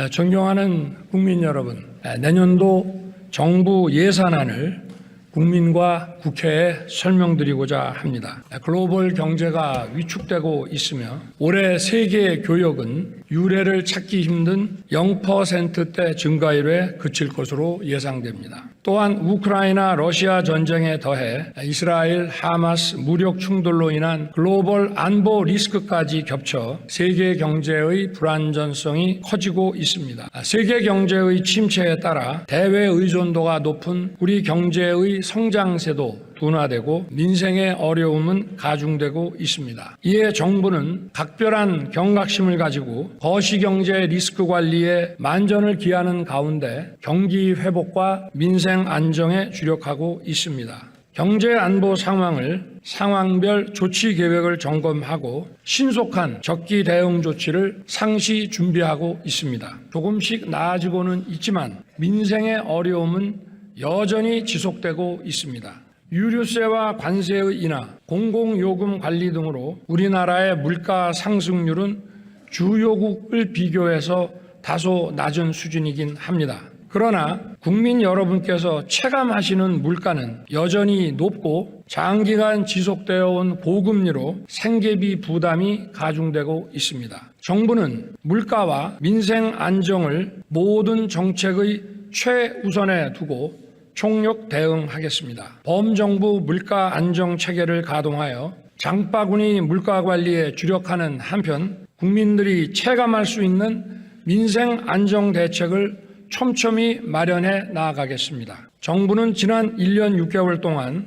존경하는 국민 여러분, 내년도 정부 예산안을 국민과 국회에 설명드리고자 합니다. 글로벌 경제가 위축되고 있으며 올해 세계 교역은 유례를 찾기 힘든 0%대 증가율에 그칠 것으로 예상됩니다. 또한 우크라이나 러시아 전쟁에 더해 이스라엘 하마스 무력 충돌로 인한 글로벌 안보 리스크까지 겹쳐 세계 경제의 불안전성이 커지고 있습니다. 세계 경제의 침체에 따라 대외 의존도가 높은 우리 경제의 성장세도 둔화되고 민생의 어려움은 가중되고 있습니다. 이에 정부는 각별한 경각심을 가지고 거시경제 리스크 관리에 만전을 기하는 가운데 경기 회복과 민생 안정에 주력하고 있습니다. 경제 안보 상황을 상황별 조치 계획을 점검하고 신속한 적기 대응 조치를 상시 준비하고 있습니다. 조금씩 나아지고는 있지만 민생의 어려움은 여전히 지속되고 있습니다. 유류세와 관세의 인하, 공공요금 관리 등으로 우리나라의 물가 상승률은 주요국을 비교해서 다소 낮은 수준이긴 합니다. 그러나 국민 여러분께서 체감하시는 물가는 여전히 높고 장기간 지속되어 온 고금리로 생계비 부담이 가중되고 있습니다. 정부는 물가와 민생 안정을 모든 정책의 최우선에 두고 총력 대응하겠습니다. 범정부 물가 안정 체계를 가동하여 장바구니 물가 관리에 주력하는 한편 국민들이 체감할 수 있는 민생 안정 대책을 촘촘히 마련해 나아가겠습니다. 정부는 지난 1년 6개월 동안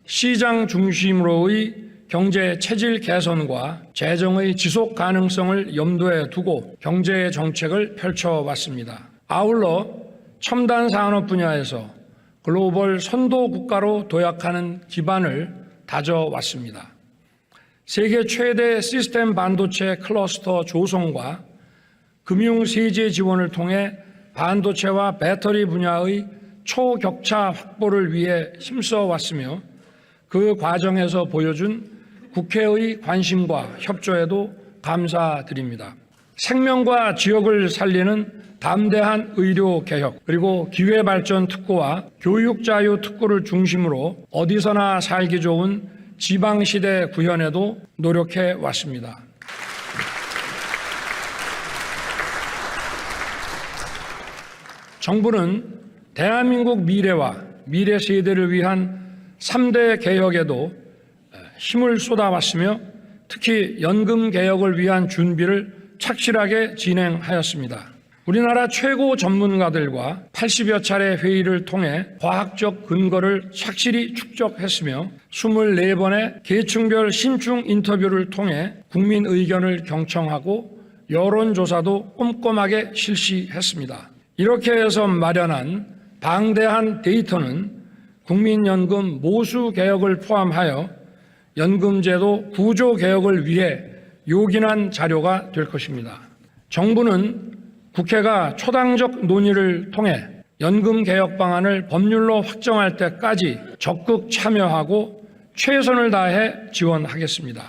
시장 중심으로의 경제 체질 개선과 재정의 지속 가능성을 염두에 두고 경제 정책을 펼쳐왔습니다. 아울러 첨단 산업 분야에서 글로벌 선도 국가로 도약하는 기반을 다져왔습니다. 세계 최대 시스템 반도체 클러스터 조성과 금융 세제 지원을 통해 반도체와 배터리 분야의 초격차 확보를 위해 힘써왔으며 그 과정에서 보여준 국회의 관심과 협조에도 감사드립니다. 생명과 지역을 살리는 담대한 의료개혁 그리고 기회발전 특구와 교육자유 특구를 중심으로 어디서나 살기 좋은 지방시대 구현에도 노력해 왔습니다. 정부는 대한민국 미래와 미래 세대를 위한 3대 개혁에도 힘을 쏟아왔으며 특히 연금 개혁을 위한 준비를 착실하게 진행하였습니다. 우리나라 최고 전문가들과 80여 차례 회의를 통해 과학적 근거를 착실히 축적했으며 24번의 계층별 신중 인터뷰를 통해 국민 의견을 경청하고 여론조사도 꼼꼼하게 실시했습니다. 이렇게 해서 마련한 방대한 데이터는 국민연금 모수 개혁을 포함하여 연금제도 구조 개혁을 위해 요긴한 자료가 될 것입니다. 정부는 국회가 초당적 논의를 통해 연금 개혁 방안을 법률로 확정할 때까지 적극 참여하고 최선을 다해 지원하겠습니다.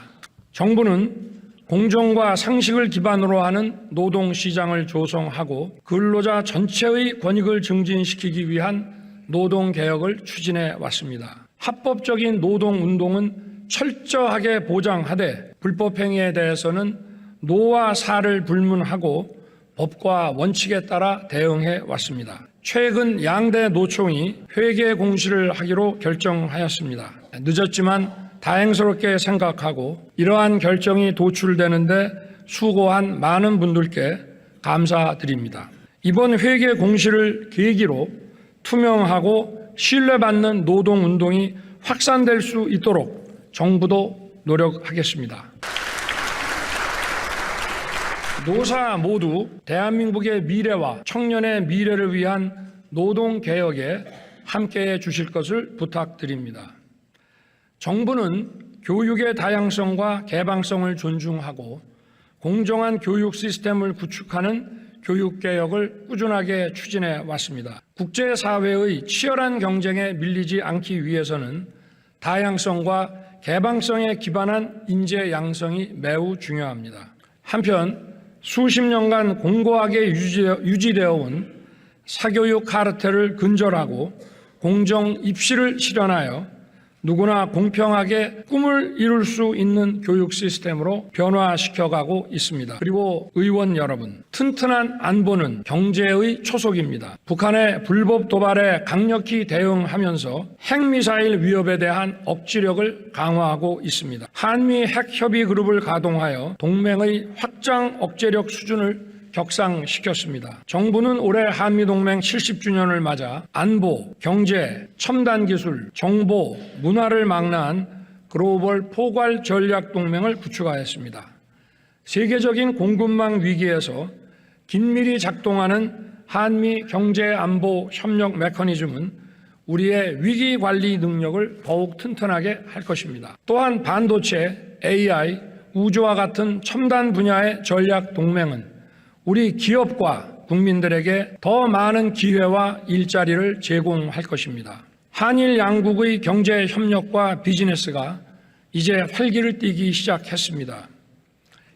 정부는 공정과 상식을 기반으로 하는 노동시장을 조성하고 근로자 전체의 권익을 증진시키기 위한 노동개혁을 추진해 왔습니다. 합법적인 노동운동은 철저하게 보장하되 불법행위에 대해서는 노와 사를 불문하고 법과 원칙에 따라 대응해 왔습니다. 최근 양대 노총이 회계 공시를 하기로 결정하였습니다. 늦었지만 다행스럽게 생각하고 이러한 결정이 도출되는데 수고한 많은 분들께 감사드립니다. 이번 회계 공시를 계기로 투명하고 신뢰받는 노동운동이 확산될 수 있도록 정부도 노력하겠습니다. 노사 모두 대한민국의 미래와 청년의 미래를 위한 노동개혁에 함께해 주실 것을 부탁드립니다. 정부는 교육의 다양성과 개방성을 존중하고 공정한 교육 시스템을 구축하는 교육개혁을 꾸준하게 추진해 왔습니다. 국제사회의 치열한 경쟁에 밀리지 않기 위해서는 다양성과 개방성에 기반한 인재 양성이 매우 중요합니다. 한편 수십 년간 공고하게 유지되어 온 사교육 카르텔을 근절하고 공정 입시를 실현하여 누구나 공평하게 꿈을 이룰 수 있는 교육 시스템으로 변화시켜가고 있습니다. 그리고 의원 여러분, 튼튼한 안보는 경제의 초석입니다. 북한의 불법 도발에 강력히 대응하면서 핵미사일 위협에 대한 억지력을 강화하고 있습니다. 한미 핵협의그룹을 가동하여 동맹의 확장 억제력 수준을 격상시켰습니다. 정부는 올해 한미동맹 70주년을 맞아 안보, 경제, 첨단기술, 정보, 문화를 망라한 글로벌 포괄 전략 동맹을 구축하였습니다. 세계적인 공급망 위기에서 긴밀히 작동하는 한미 경제안보 협력 메커니즘은 우리의 위기관리 능력을 더욱 튼튼하게 할 것입니다. 또한 반도체, AI, 우주와 같은 첨단 분야의 전략 동맹은 우리 기업과 국민들에게 더 많은 기회와 일자리를 제공할 것입니다. 한일 양국의 경제 협력과 비즈니스가 이제 활기를 띠기 시작했습니다.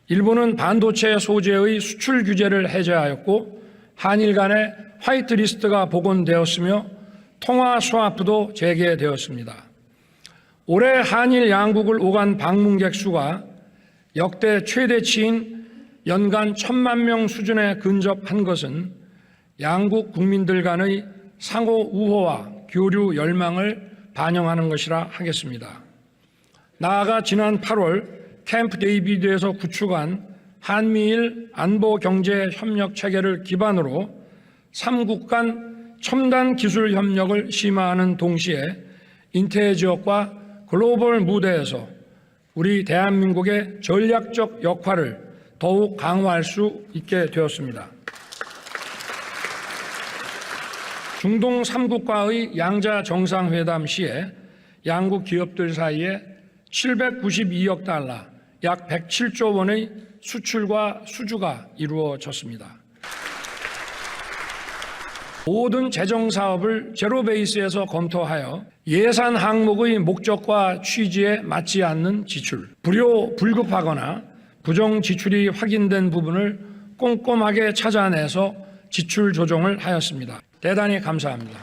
일본은 반도체 소재의 수출 규제를 해제하였고 한일 간의 화이트리스트가 복원되었으며 통화 스와프도 재개되었습니다. 올해 한일 양국을 오간 방문객 수가 역대 최대치인 연간 1,000만 명 수준에 근접한 것은 양국 국민들 간의 상호 우호와 교류 열망을 반영하는 것이라 하겠습니다. 나아가 지난 8월 캠프 데이비드에서 구축한 한미일 안보 경제 협력 체계를 기반으로 3국 간 첨단 기술 협력을 심화하는 동시에 인태 지역과 글로벌 무대에서 우리 대한민국의 전략적 역할을 더욱 강화할 수 있게 되었습니다. 중동 3국과의 양자 정상회담 시에 양국 기업들 사이에 792억 달러, 약 107조 원의 수출과 수주가 이루어졌습니다. 모든 재정사업을 제로 베이스에서 검토하여 예산 항목의 목적과 취지에 맞지 않는 지출, 불급하거나 부정 지출이 확인된 부분을 꼼꼼하게 찾아내서 지출 조정을 하였습니다. 대단히 감사합니다.